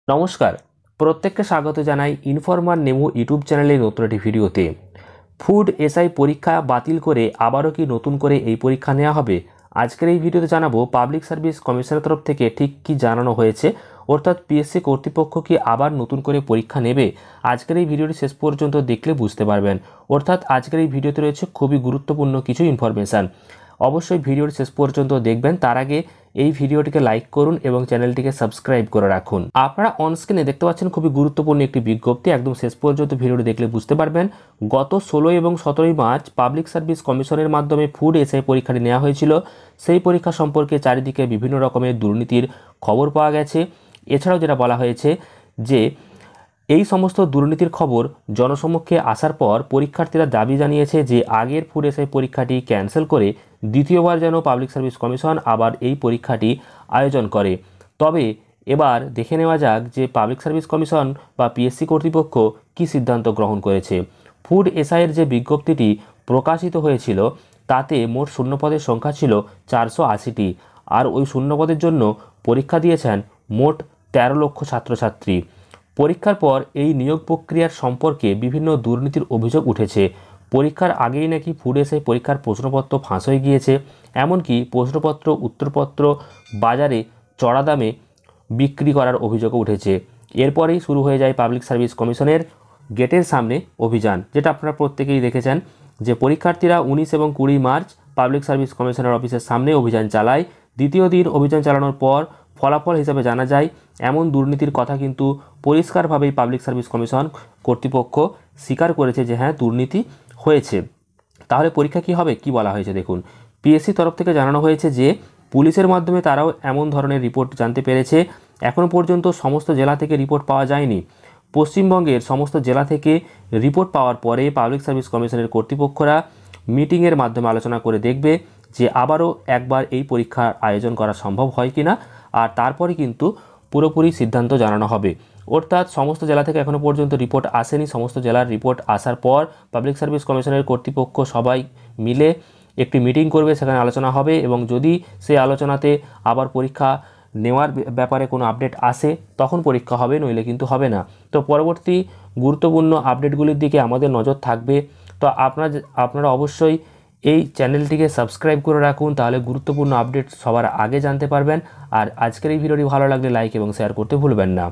নমস্কার, প্রত্যেককে স্বাগত জানাই ইনফরমার নেমো ইউটিউব চ্যানেলের নতুন একটি ভিডিওতে। ফুড এসআই পরীক্ষা বাতিল করে আবারও কি নতুন করে এই পরীক্ষা নেওয়া হবে? আজকের এই ভিডিওতে জানাবো পাবলিক সার্ভিস কমিশনের তরফ থেকে ঠিক কি জানানো হয়েছে, অর্থাৎ পিএসসি কর্তৃপক্ষ কি আবার নতুন করে পরীক্ষা নেবে। আজকের এই ভিডিওটি শেষ পর্যন্ত দেখলে বুঝতে পারবেন। অর্থাৎ আজকের এই ভিডিওতে রয়েছে খুবই গুরুত্বপূর্ণ কিছু ইনফরমেশান। অবশ্যই ভিডিওটি শেষ পর্যন্ত দেখবেন। তার আগে এই ভিডিওটিকে লাইক করুন এবং চ্যানেলটিকে সাবস্ক্রাইব করে রাখুন। আপনারা অনস্ক্রিনে দেখতে পাচ্ছেন খুবই গুরুত্বপূর্ণ একটি বিজ্ঞপ্তি। একদম শেষ পর্যন্ত ভিডিওটি দেখলে বুঝতে পারবেন। গত 16 এবং 17 মার্চ পাবলিক সার্ভিস কমিশনের মাধ্যমে ফুড এসআই পরীক্ষাটি নেওয়া হয়েছিল। সেই পরীক্ষা সম্পর্কে চারিদিকে বিভিন্ন রকমের দুর্নীতির খবর পাওয়া গেছে। এছাড়াও যেটা বলা হয়েছে যে এই সমস্ত দুর্নীতির খবর জনসমক্ষে আসার পর পরীক্ষার্থীরা দাবি জানিয়েছে যে আগের ফুড এসআই পরীক্ষাটি ক্যান্সেল করে দ্বিতীয়বার যেন পাবলিক সার্ভিস কমিশন আবার এই পরীক্ষাটি আয়োজন করে। তবে এবার দেখে নেওয়া যাক যে পাবলিক সার্ভিস কমিশন বা পিএসসি কর্তৃপক্ষ কী সিদ্ধান্ত গ্রহণ করেছে। ফুড এসআইয়ের যে বিজ্ঞপ্তিটি প্রকাশিত হয়েছিল তাতে মোট শূন্যপদের সংখ্যা ছিল 480টি, আর ওই শূন্যপদের জন্য পরীক্ষা দিয়েছেন মোট 13 লক্ষ ছাত্রছাত্রী। পরীক্ষার পর এই নিয়োগ প্রক্রিয়ার সম্পর্কে বিভিন্ন দুর্নীতির অভিযোগ উঠেছে। পরীক্ষার আগেই নাকি ফুড এসআই পরীক্ষার প্রশ্নপত্র ফাঁস হয়ে গিয়েছে, এমনকি প্রশ্নপত্র উত্তরপত্র বাজারে চড়া দামে বিক্রি করার অভিযোগও উঠেছে। এরপরেই শুরু হয়ে যায় পাবলিক সার্ভিস কমিশনের গেটের সামনে অভিযান, যেটা আপনারা প্রত্যেকেই দেখেছেন যে পরীক্ষার্থীরা 19 এবং 20 মার্চ পাবলিক সার্ভিস কমিশনের অফিসের সামনে অভিযান চালায়। দ্বিতীয় দিন অভিযান চালানোর পর ফলাফল হিসাবে জানা যায় এমন দুর্নীতির কথা কিন্তু পরিষ্কারভাবেই পাবলিক সার্ভিস কমিশন কর্তৃপক্ষ স্বীকার করেছে যে হ্যাঁ, দুর্নীতি হয়েছে। তাহলে পরীক্ষা কি হবে, কি বলা হয়েছে দেখুন। পিএসসি তরফ থেকে জানানো হয়েছে যে পুলিশের মাধ্যমে তারাও এমন ধরনের রিপোর্ট জানতে পেরেছে। এখনও পর্যন্ত সমস্ত জেলা থেকে রিপোর্ট পাওয়া যায়নি। পশ্চিমবঙ্গের সমস্ত জেলা থেকে রিপোর্ট পাওয়ার পরে পাবলিক সার্ভিস কমিশনের কর্তৃপক্ষরা মিটিংয়ের মাধ্যমে আলোচনা করে দেখবে যে আবারও একবার এই পরীক্ষার আয়োজন করা সম্ভব হয় কিনা, আর তারপরে কিন্তু পুরোপুরি সিদ্ধান্ত জানানো হবে। অর্থাৎ সমস্ত জেলা থেকে এখনও পর্যন্ত রিপোর্ট আসেনি। সমস্ত জেলার রিপোর্ট আসার পর পাবলিক সার্ভিস কমিশনের কর্তৃপক্ষ সবাই মিলে একটি মিটিং করবে, সেখানে আলোচনা হবে এবং যদি সেই আলোচনাতে আবার পরীক্ষা নেওয়ার ব্যাপারে কোনো আপডেট আসে তখন পরীক্ষা হবে, নইলে কিন্তু হবে না। তো পরবর্তী গুরুত্বপূর্ণ আপডেটগুলির দিকে আমাদের নজর থাকবে। তো আপনারা অবশ্যই এই চ্যানেলটিকে সাবস্ক্রাইব করে রাখুন, তাহলে গুরুত্বপূর্ণ আপডেট সবার আগে জানতে পারবেন। আর আজকের এই ভিডিওটি ভালো লাগলে লাইক এবং শেয়ার করতে ভুলবেন না।